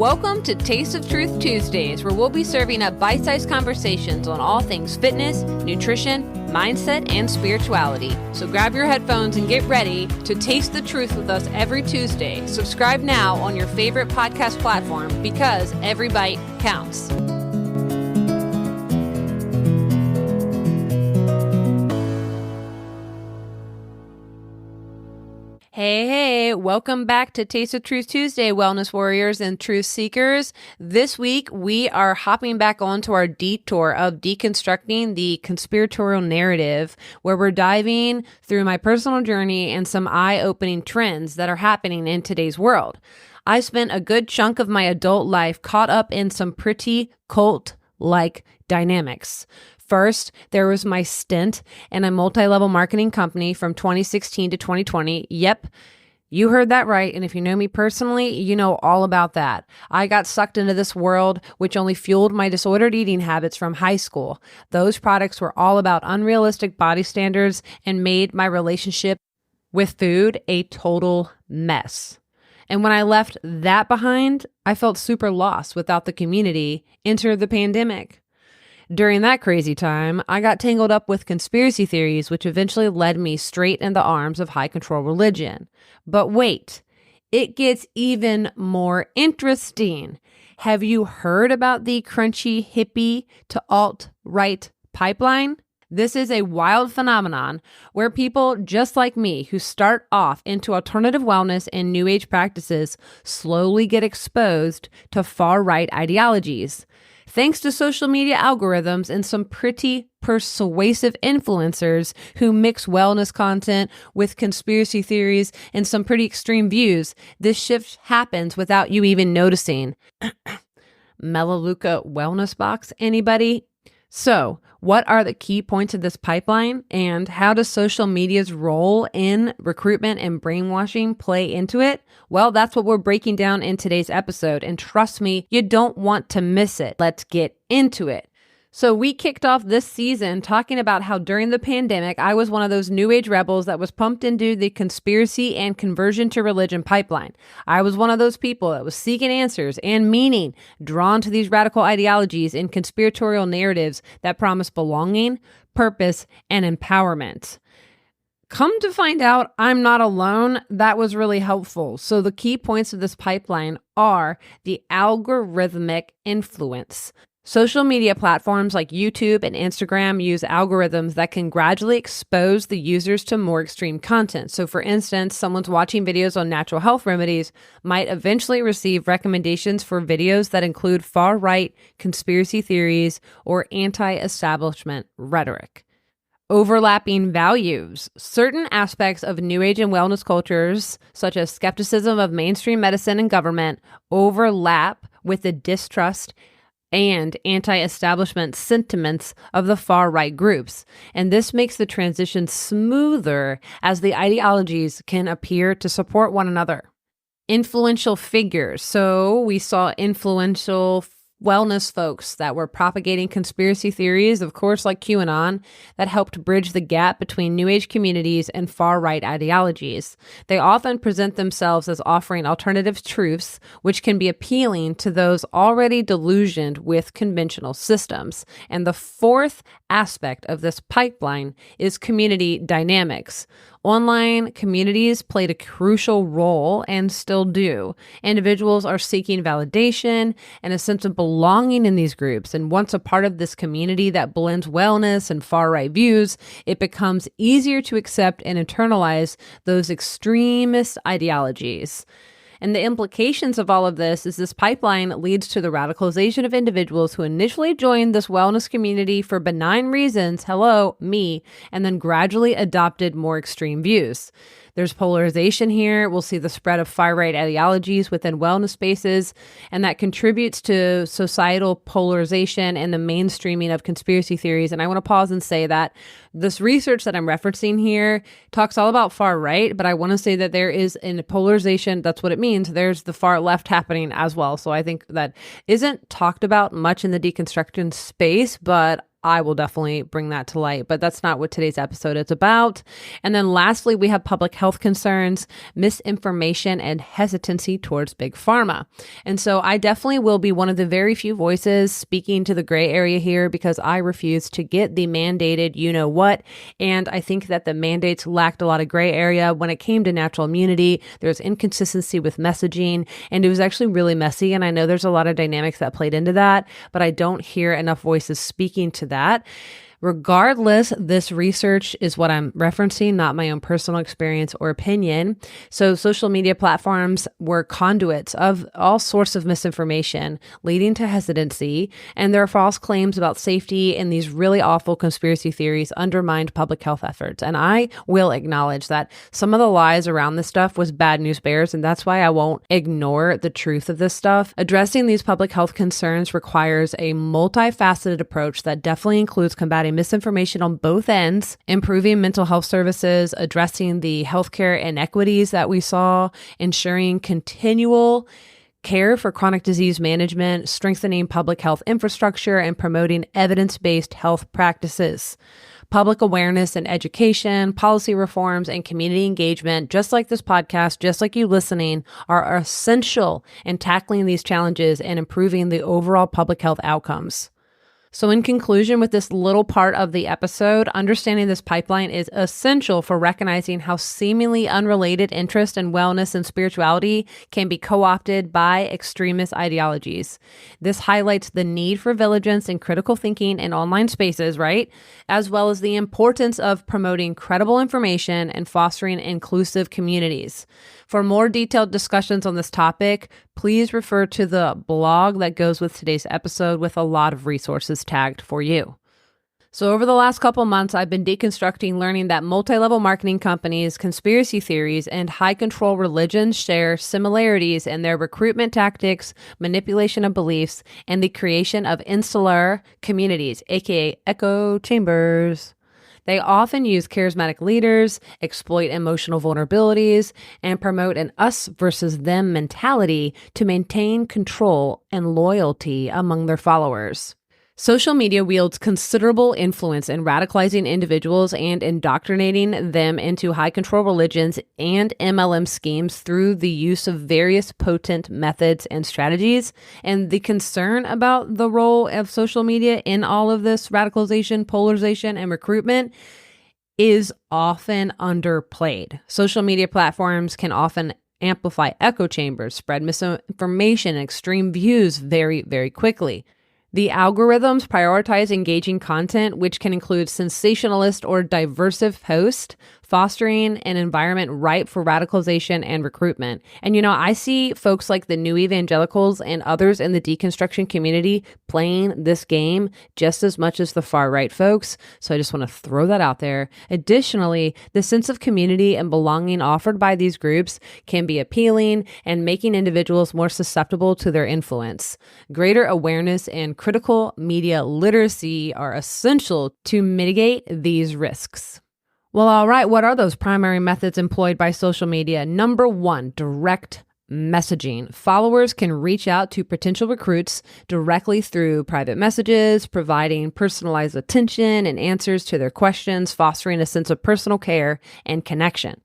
Welcome to Taste of Truth Tuesdays, where we'll be serving up bite-sized conversations on all things fitness, nutrition, mindset, and spirituality. So grab your headphones and get ready to taste the truth with us every Tuesday. Subscribe now on your favorite podcast platform because every bite counts. Hey, welcome back to Taste of Truth Tuesday, wellness warriors and truth seekers. This week, we are hopping back onto our detour of deconstructing the conspiratorial narrative, where we're diving through my personal journey and some eye-opening trends that are happening in today's world. I spent a good chunk of my adult life caught up in some pretty cult-like dynamics. First, there was my stint in a multi-level marketing company from 2016 to 2020. Yep, you heard that right. And if you know me personally, you know all about that. I got sucked into this world, which only fueled my disordered eating habits from high school. Those products were all about unrealistic body standards and made my relationship with food a total mess. And when I left that behind, I felt super lost without the community. Enter the pandemic. During that crazy time, I got tangled up with conspiracy theories, which eventually led me straight in the arms of high control religion. But wait, it gets even more interesting. Have you heard about the crunchy hippie to alt-right pipeline? This is a wild phenomenon where people just like me who start off into alternative wellness and new age practices slowly get exposed to far-right ideologies. Thanks to social media algorithms and some pretty persuasive influencers who mix wellness content with conspiracy theories and some pretty extreme views, this shift happens without you even noticing. Melaleuca Wellness Box, anybody? So, what are the key points of this pipeline, and how does social media's role in recruitment and brainwashing play into it? Well, that's what we're breaking down in today's episode, and trust me, you don't want to miss it. Let's get into it. So we kicked off this season talking about how during the pandemic, I was one of those new age rebels that was pumped into the conspiracy and conversion to religion pipeline. I was one of those people that was seeking answers and meaning, drawn to these radical ideologies and conspiratorial narratives that promise belonging, purpose, and empowerment. Come to find out, I'm not alone. That was really helpful. So the key points of this pipeline are the algorithmic influence. Social media platforms like YouTube and Instagram use algorithms that can gradually expose the users to more extreme content. So for instance, someone's watching videos on natural health remedies might eventually receive recommendations for videos that include far-right conspiracy theories or anti-establishment rhetoric. Overlapping values. Certain aspects of New Age and wellness cultures, such as skepticism of mainstream medicine and government, overlap with the distrust and anti-establishment sentiments of the far-right groups. And this makes the transition smoother as the ideologies can appear to support one another. Influential figures. So we influential wellness folks that were propagating conspiracy theories, of course, like QAnon, that helped bridge the gap between New Age communities and far-right ideologies. They often present themselves as offering alternative truths, which can be appealing to those already delusioned with conventional systems. And the fourth aspect of this pipeline is community dynamics. Online communities played a crucial role and still do. Individuals are seeking validation and a sense of belonging in these groups. And once a part of this community that blends wellness and far-right views, it becomes easier to accept and internalize those extremist ideologies. And the implications of all of this is this pipeline leads to the radicalization of individuals who initially joined this wellness community for benign reasons, hello, me, and then gradually adopted more extreme views. There's polarization here. We'll see the spread of far-right ideologies within wellness spaces, and that contributes to societal polarization and the mainstreaming of conspiracy theories. And I want to pause and say that this research that I'm referencing here talks all about far-right, but I want to say that there is a polarization. That's what it means. There's the far left happening as well. So I think that isn't talked about much in the deconstruction space, but I will definitely bring that to light, but that's not what today's episode is about. And then lastly, we have public health concerns, misinformation, and hesitancy towards big pharma. And so I definitely will be one of the very few voices speaking to the gray area here because I refuse to get the mandated you know what. And I think that the mandates lacked a lot of gray area when it came to natural immunity. There's inconsistency with messaging, and it was actually really messy. And I know there's a lot of dynamics that played into that, but I don't hear enough voices speaking to that. Regardless, this research is what I'm referencing, not my own personal experience or opinion. So social media platforms were conduits of all sorts of misinformation, leading to hesitancy, and their false claims about safety and these really awful conspiracy theories undermined public health efforts. And I will acknowledge that some of the lies around this stuff was bad news bears, and that's why I won't ignore the truth of this stuff. Addressing these public health concerns requires a multifaceted approach that definitely includes combating misinformation on both ends, improving mental health services, addressing the healthcare inequities that we saw, ensuring continual care for chronic disease management, strengthening public health infrastructure, and promoting evidence-based health practices. Public awareness and education, policy reforms, and community engagement, just like this podcast, just like you listening, are essential in tackling these challenges and improving the overall public health outcomes. So in conclusion, with this little part of the episode, understanding this pipeline is essential for recognizing how seemingly unrelated interest in wellness and spirituality can be co-opted by extremist ideologies. This highlights the need for vigilance and critical thinking in online spaces, right? As well as the importance of promoting credible information and fostering inclusive communities. For more detailed discussions on this topic, please refer to the blog that goes with today's episode with a lot of resources tagged for you. So over the last couple months, I've been deconstructing, learning that multi-level marketing companies, conspiracy theories, and high-control religions share similarities in their recruitment tactics, manipulation of beliefs, and the creation of insular communities, aka echo chambers. They often use charismatic leaders, exploit emotional vulnerabilities, and promote an us versus them mentality to maintain control and loyalty among their followers. Social media wields considerable influence in radicalizing individuals and indoctrinating them into high-control religions and MLM schemes through the use of various potent methods and strategies. And the concern about the role of social media in all of this radicalization, polarization, and recruitment is often underplayed. Social media platforms can often amplify echo chambers, spread misinformation, and extreme views very, very quickly. The algorithms prioritize engaging content, which can include sensationalist or diversive posts, fostering an environment ripe for radicalization and recruitment. And, I see folks like the new evangelicals and others in the deconstruction community playing this game just as much as the far right folks. So I just want to throw that out there. Additionally, the sense of community and belonging offered by these groups can be appealing and making individuals more susceptible to their influence. Greater awareness and critical media literacy are essential to mitigate these risks. Well, all right, what are those primary methods employed by social media? Number one, direct messaging. Followers can reach out to potential recruits directly through private messages, providing personalized attention and answers to their questions, fostering a sense of personal care and connection.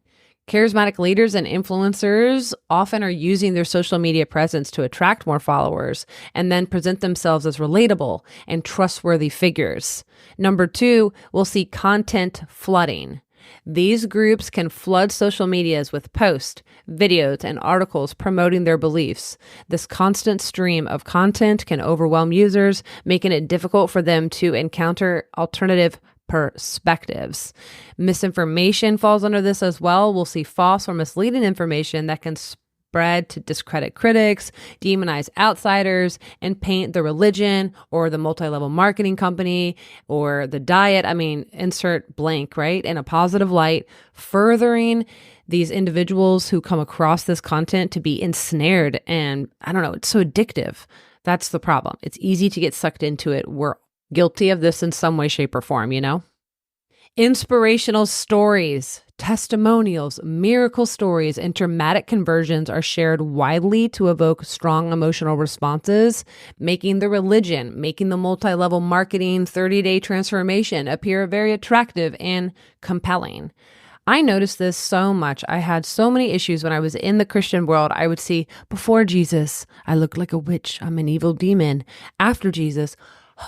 Charismatic leaders and influencers often are using their social media presence to attract more followers and then present themselves as relatable and trustworthy figures. Number two, we'll see content flooding. These groups can flood social medias with posts, videos, and articles promoting their beliefs. This constant stream of content can overwhelm users, making it difficult for them to encounter alternative perspectives. Misinformation falls under this as well. We'll see false or misleading information that can spread to discredit critics, demonize outsiders, and paint the religion or the multi-level marketing company or the diet, insert blank, right, in a positive light, furthering these individuals who come across this content to be ensnared. And it's so addictive. That's the problem. It's easy to get sucked into it. We're guilty of this in some way, shape, or form, Inspirational stories, Testimonials, miracle stories, and dramatic conversions are shared widely to evoke strong emotional responses, making the multi-level marketing 30-day transformation appear very attractive and compelling. I noticed this so much. I had so many issues when I was in the Christian world. I would see, before Jesus, I look like a witch. I'm an evil demon. After Jesus,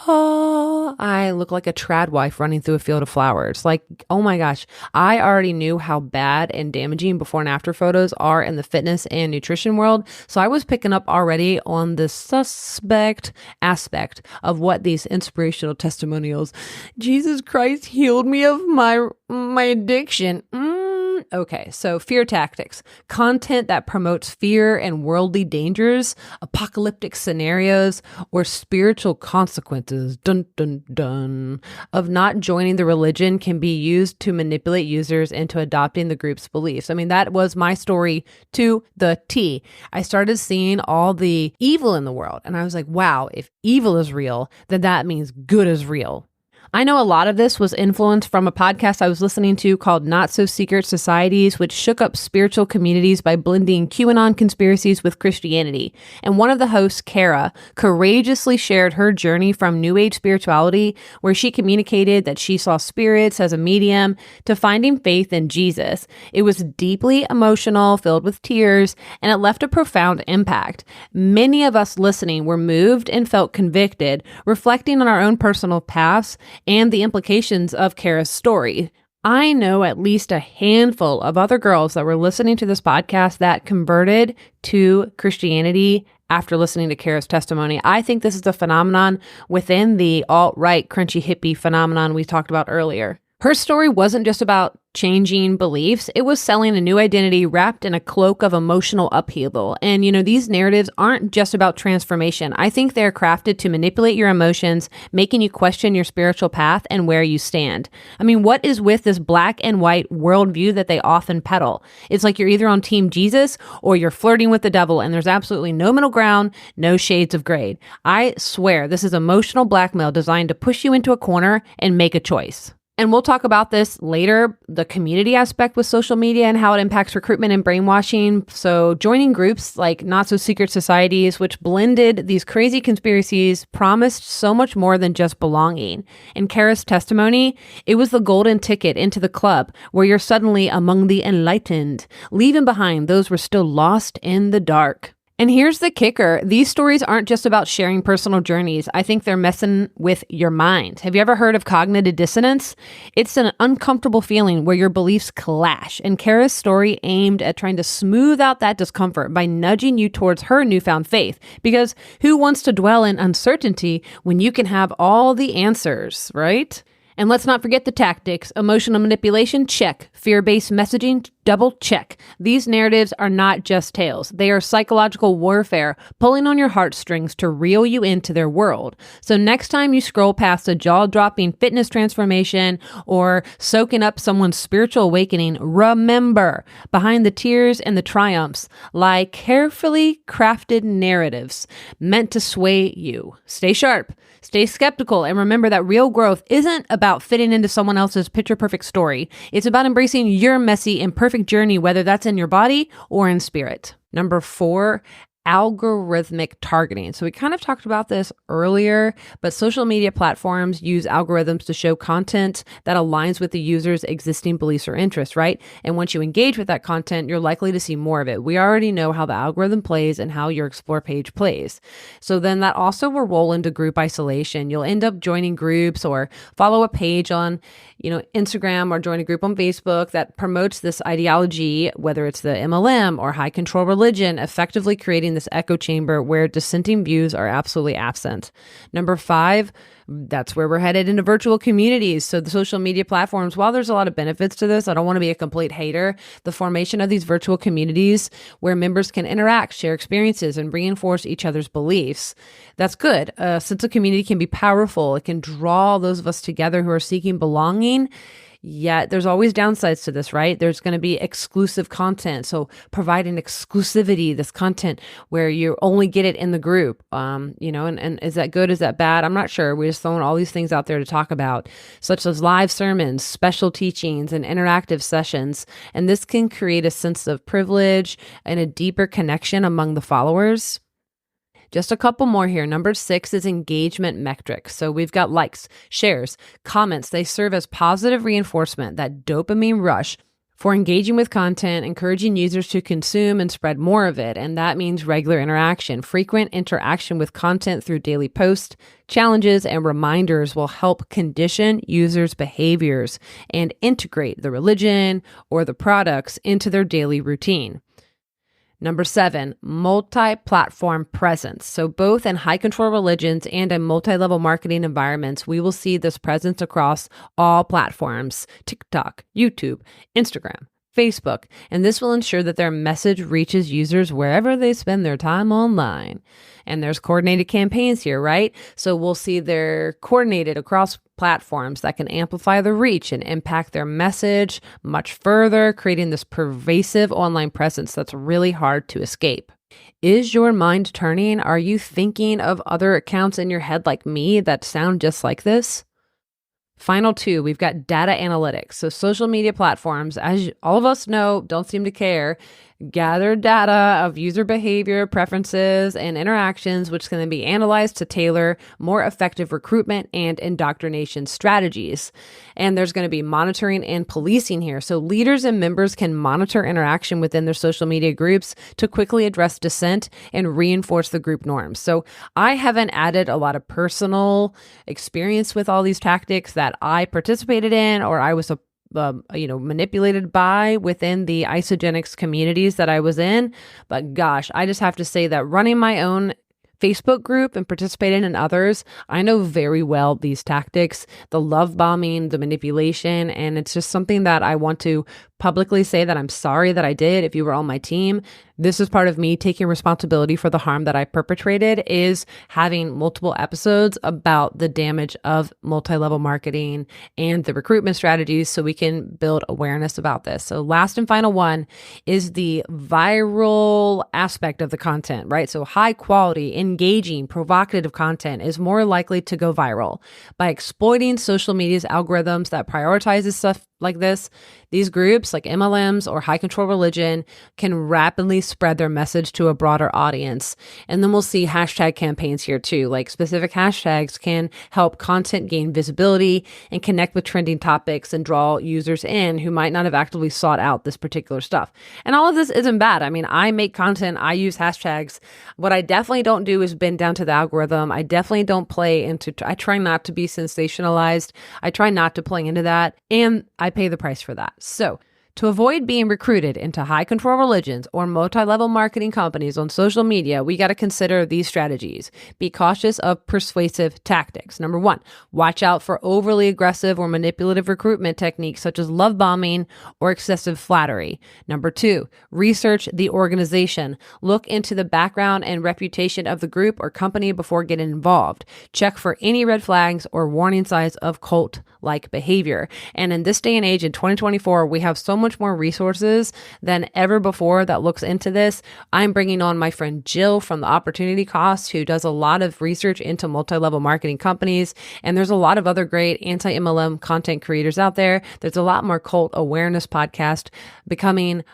oh, I look like a trad wife running through a field of flowers. Like, oh my gosh, I already knew how bad and damaging before and after photos are in the fitness and nutrition world. So I was picking up already on the suspect aspect of what these inspirational testimonials, Jesus Christ healed me of my addiction. Okay, so fear tactics, content that promotes fear and worldly dangers, apocalyptic scenarios, or spiritual consequences, dun dun dun, of not joining the religion can be used to manipulate users into adopting the group's beliefs. I mean, that was my story to the T. I started seeing all the evil in the world, and I was like, wow, if evil is real, then that means good is real. I know a lot of this was influenced from a podcast I was listening to called Not So Secret Societies, which shook up spiritual communities by blending QAnon conspiracies with Christianity. And one of the hosts, Kara, courageously shared her journey from New Age spirituality, where she communicated that she saw spirits as a medium, to finding faith in Jesus. It was deeply emotional, filled with tears, and it left a profound impact. Many of us listening were moved and felt convicted, reflecting on our own personal paths and the implications of Kara's story. I know at least a handful of other girls that were listening to this podcast that converted to Christianity after listening to Kara's testimony. I think this is a phenomenon within the alt-right crunchy hippie phenomenon we talked about earlier. Her story wasn't just about changing beliefs. It was selling a new identity wrapped in a cloak of emotional upheaval. And, these narratives aren't just about transformation. I think they're crafted to manipulate your emotions, making you question your spiritual path and where you stand. I mean, what is with this black and white worldview that they often peddle? It's like you're either on Team Jesus or you're flirting with the devil, and there's absolutely no middle ground, no shades of gray. I swear this is emotional blackmail designed to push you into a corner and make a choice. And we'll talk about this later, the community aspect with social media and how it impacts recruitment and brainwashing. So joining groups like Not So Secret Societies, which blended these crazy conspiracies, promised so much more than just belonging. In Kara's testimony, it was the golden ticket into the club where you're suddenly among the enlightened, leaving behind those who were still lost in the dark. And here's the kicker. These stories aren't just about sharing personal journeys. I think they're messing with your mind. Have you ever heard of cognitive dissonance? It's an uncomfortable feeling where your beliefs clash. And Kara's story aimed at trying to smooth out that discomfort by nudging you towards her newfound faith. Because who wants to dwell in uncertainty when you can have all the answers, right? And let's not forget the tactics. Emotional manipulation, check. Fear-based messaging, double check. These narratives are not just tales. They are psychological warfare, pulling on your heartstrings to reel you into their world. So next time you scroll past a jaw-dropping fitness transformation or soaking up someone's spiritual awakening, remember, behind the tears and the triumphs lie carefully crafted narratives meant to sway you. Stay sharp, stay skeptical, and remember that real growth isn't about fitting into someone else's picture-perfect story. It's about embracing your messy, imperfect journey, whether that's in your body or in spirit. Number 4, algorithmic targeting. So we kind of talked about this earlier, but social media platforms use algorithms to show content that aligns with the user's existing beliefs or interests, right? And once you engage with that content, you're likely to see more of it. We already know how the algorithm plays and how your explore page plays. So then that also will roll into group isolation. You'll end up joining groups or follow a page on, Instagram, or join a group on Facebook that promotes this ideology, whether it's the MLM or high control religion, effectively creating this echo chamber where dissenting views are absolutely absent. Number 5, that's where we're headed, into virtual communities. So the social media platforms, while there's a lot of benefits to this, I don't want to be a complete hater. The formation of these virtual communities where members can interact, share experiences, and reinforce each other's beliefs. That's good. A sense of community can be powerful. It can draw those of us together who are seeking belonging. Yet there's always downsides to this, right? There's going to be exclusive content. So providing exclusivity, this content where you only get it in the group, and is that good? Is that bad? I'm not sure. We're just throwing all these things out there to talk about, such as live sermons, special teachings, and interactive sessions. And this can create a sense of privilege and a deeper connection among the followers. Just a couple more here. Number 6 is engagement metrics. So we've got likes, shares, comments. They serve as positive reinforcement, that dopamine rush for engaging with content, encouraging users to consume and spread more of it. And that means regular interaction. Frequent interaction with content through daily posts, challenges, and reminders will help condition users' behaviors and integrate the religion or the products into their daily routine. Number 7, multi-platform presence. So both in high-control religions and in multi-level marketing environments, we will see this presence across all platforms: TikTok, YouTube, Instagram, Facebook, and this will ensure that their message reaches users wherever they spend their time online. And there's coordinated campaigns here, right? So we'll see they're coordinated across platforms that can amplify the reach and impact their message much further, creating this pervasive online presence that's really hard to escape. Is your mind turning? Are you thinking of other accounts in your head like me that sound just like this? Final 2, we've got data analytics. So social media platforms, as all of us know, don't seem to care, gather data of user behavior, preferences, and interactions, which can then be analyzed to tailor more effective recruitment and indoctrination strategies. And there's going to be monitoring and policing here. So leaders and members can monitor interaction within their social media groups to quickly address dissent and reinforce the group norms. So I haven't added a lot of personal experience with all these tactics that I participated in or I was manipulated by within the isogenics communities that I was in. But gosh, I just have to say that running my own Facebook group and participating in others, I know very well these tactics, the love bombing, the manipulation, and it's just something that I want to publicly say that I'm sorry that I did. If you were on my team, this is part of me taking responsibility for the harm that I perpetrated, is having multiple episodes about the damage of multi-level marketing and the recruitment strategies so we can build awareness about this. So last and final one is the viral aspect of the content, right? So high quality, engaging, provocative content is more likely to go viral. By exploiting social media's algorithms that prioritizes stuff like this, these groups like MLMs or high control religion can rapidly spread their message to a broader audience. And then we'll see hashtag campaigns here too. Like specific hashtags can help content gain visibility and connect with trending topics and draw users in who might not have actively sought out this particular stuff. And all of this isn't bad. I mean, I make content, I use hashtags. What I definitely don't do is bend down to the algorithm. I definitely don't play into, I try not to be sensationalized. I try not to play into that. And I pay the price for that. So to avoid being recruited into high control religions or multi-level marketing companies on social media, we got to consider these strategies. Be cautious of persuasive tactics. Number 1, watch out for overly aggressive or manipulative recruitment techniques such as love bombing or excessive flattery. Number 2, research the organization. Look into the background and reputation of the group or company before getting involved. Check for any red flags or warning signs of cult-like behavior. And in this day and age, in 2024, we have so much more resources than ever before that looks into this. I'm bringing on my friend Jill from the Opportunity Cost, who does a lot of research into multi-level marketing companies. And there's a lot of other great anti-MLM content creators out there. There's a lot more cult awareness podcast becoming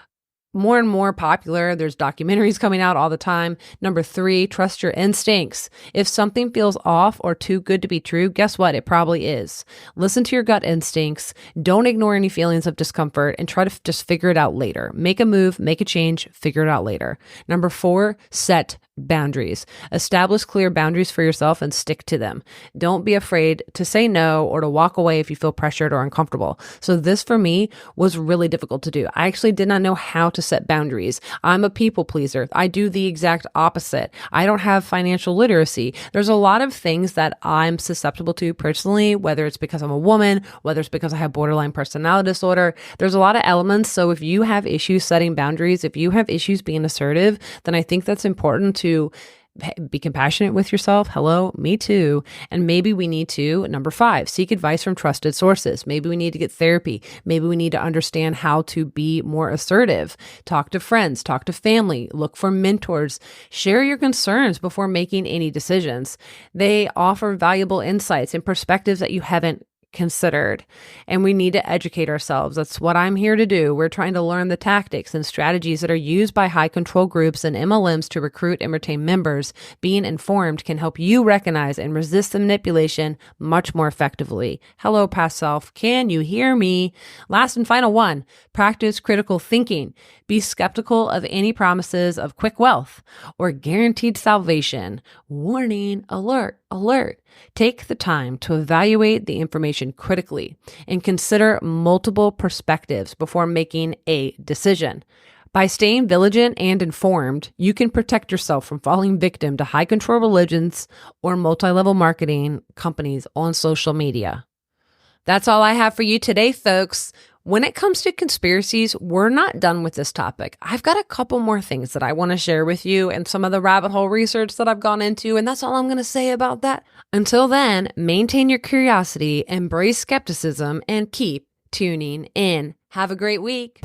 more and more popular. There's documentaries coming out all the time. Number 3, trust your instincts. If something feels off or too good to be true, guess what? It probably is. Listen to your gut instincts. Don't ignore any feelings of discomfort and try to just figure it out later. Make a move, make a change, figure it out later. Number 4, set boundaries. Establish clear boundaries for yourself and stick to them. Don't be afraid to say no or to walk away if you feel pressured or uncomfortable. So this for me was really difficult to do. I actually did not know how to set boundaries. I'm a people pleaser. I do the exact opposite. I don't have financial literacy. There's a lot of things that I'm susceptible to personally, whether it's because I'm a woman, whether it's because I have borderline personality disorder. There's a lot of elements. So if you have issues setting boundaries, if you have issues being assertive, then I think that's important to Be compassionate with yourself. Hello, me too. And maybe we need to, number 5, seek advice from trusted sources. Maybe we need to get therapy. Maybe we need to understand how to be more assertive. Talk to friends, talk to family, look for mentors, share your concerns before making any decisions. They offer valuable insights and perspectives that you haven't considered. And we need to educate ourselves. That's what I'm here to do. We're trying to learn the tactics and strategies that are used by high control groups and MLMs to recruit and retain members. Being informed can help you recognize and resist the manipulation much more effectively. Hello, past self. Can you hear me? Last and final one, practice critical thinking. Be skeptical of any promises of quick wealth or guaranteed salvation. Warning, alert, alert. Take the time to evaluate the information critically and consider multiple perspectives before making a decision. By staying vigilant and informed, you can protect yourself from falling victim to high control religions or multi-level marketing companies on social media. That's all I have for you today, folks. When it comes to conspiracies, we're not done with this topic. I've got a couple more things that I want to share with you and some of the rabbit hole research that I've gone into, and that's all I'm going to say about that. Until then, maintain your curiosity, embrace skepticism, and keep tuning in. Have a great week.